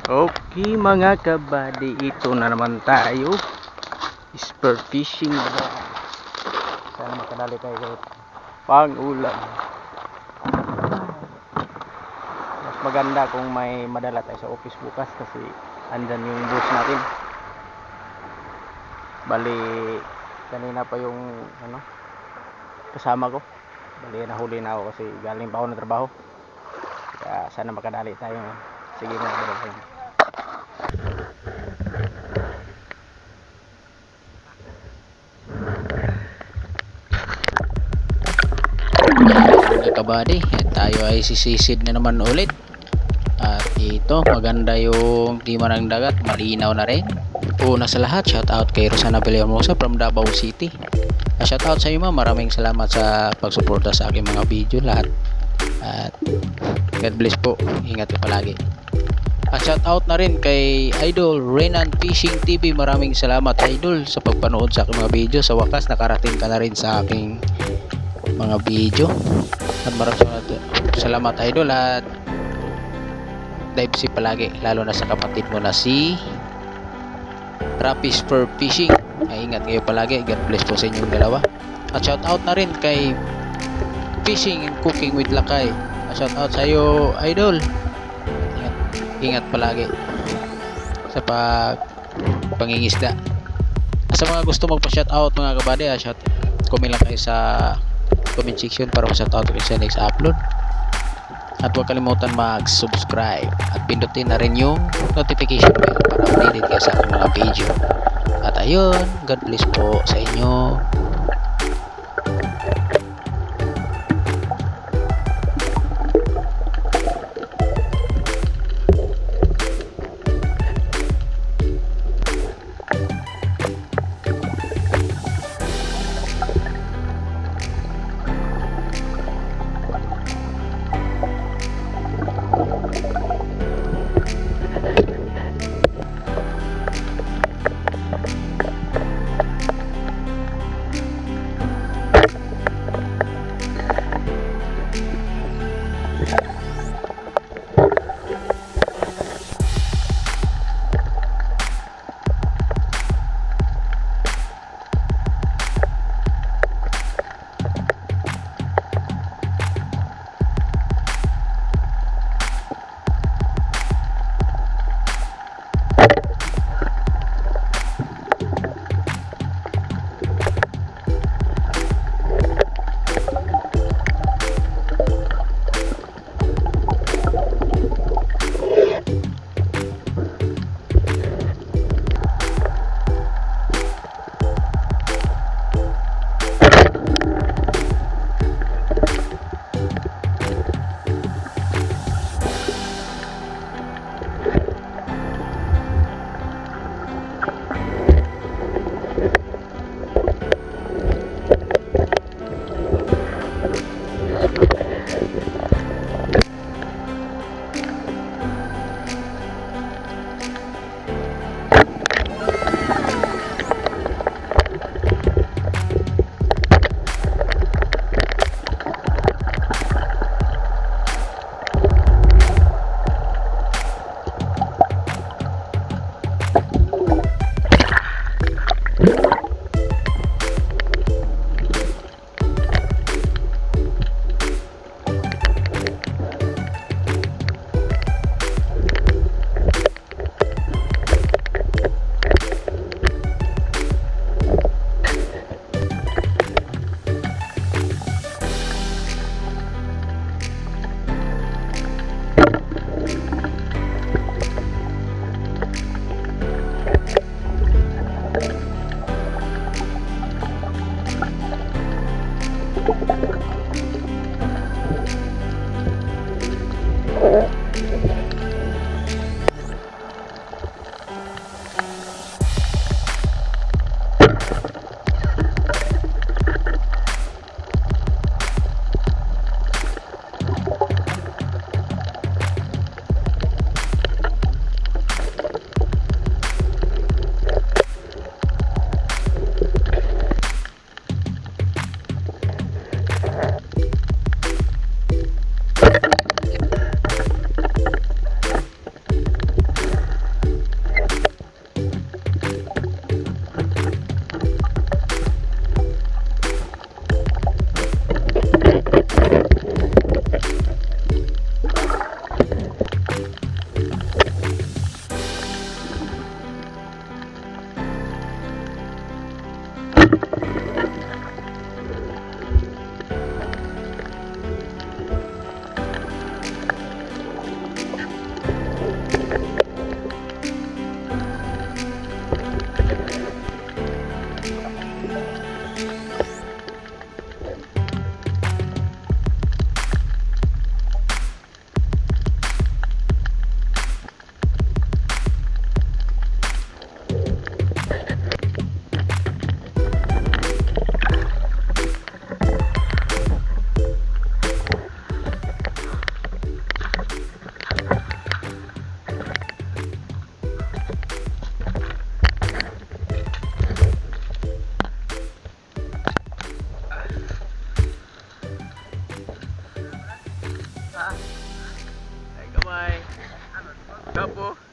Okay mga kabady, ito na naman tayo. Spear fishing na. Sana makadali tayo kahit pang ulam. Mas maganda kung may madala tayo sa office bukas kasi andyan yung boss natin. Bali kanina pa yung kasama ko. Bali nahuli na ako kasi galing pa ako ng trabaho. Kaya sana makadali tayo. Sige na, madali. Mga kabady, tayo ay sisisid na naman ulit. At ito, maganda yung klima ng dagat, malinaw na rin. Una sa lahat, shout out kay Rosana Villahermosa from Davao City. Shout out sa iyo ma'am, maraming salamat sa pagsuporta sa aking mga video lahat. At God bless po, ingat ka palagi. At shout out na rin kay Idol Renan Fishing TV, maraming salamat Idol sa pagpanood sa aking mga video. Sa wakas nakarating ka na rin sa aking mga video. At maraming salamat Idol at dive safe palagi, lalo na sa kapatid mo na si Rapis for Fishing. Ay, ingat kayo palagi, God bless po sa inyong dalawa. At shout out na rin kay Fishing and Cooking with Lakay. At shout out sa iyo Idol, ingat palagi sa pangingisda. Sa mga gusto magpa shout out mga kabady, shout comment lang kayo sa comment section para ma-shout out ko sa next upload. At huwag kalimutan mag-subscribe at pindutin na rin yung notification bell para updated kayo sa aking mga video. At ayun, God bless po sa inyo. may gapo.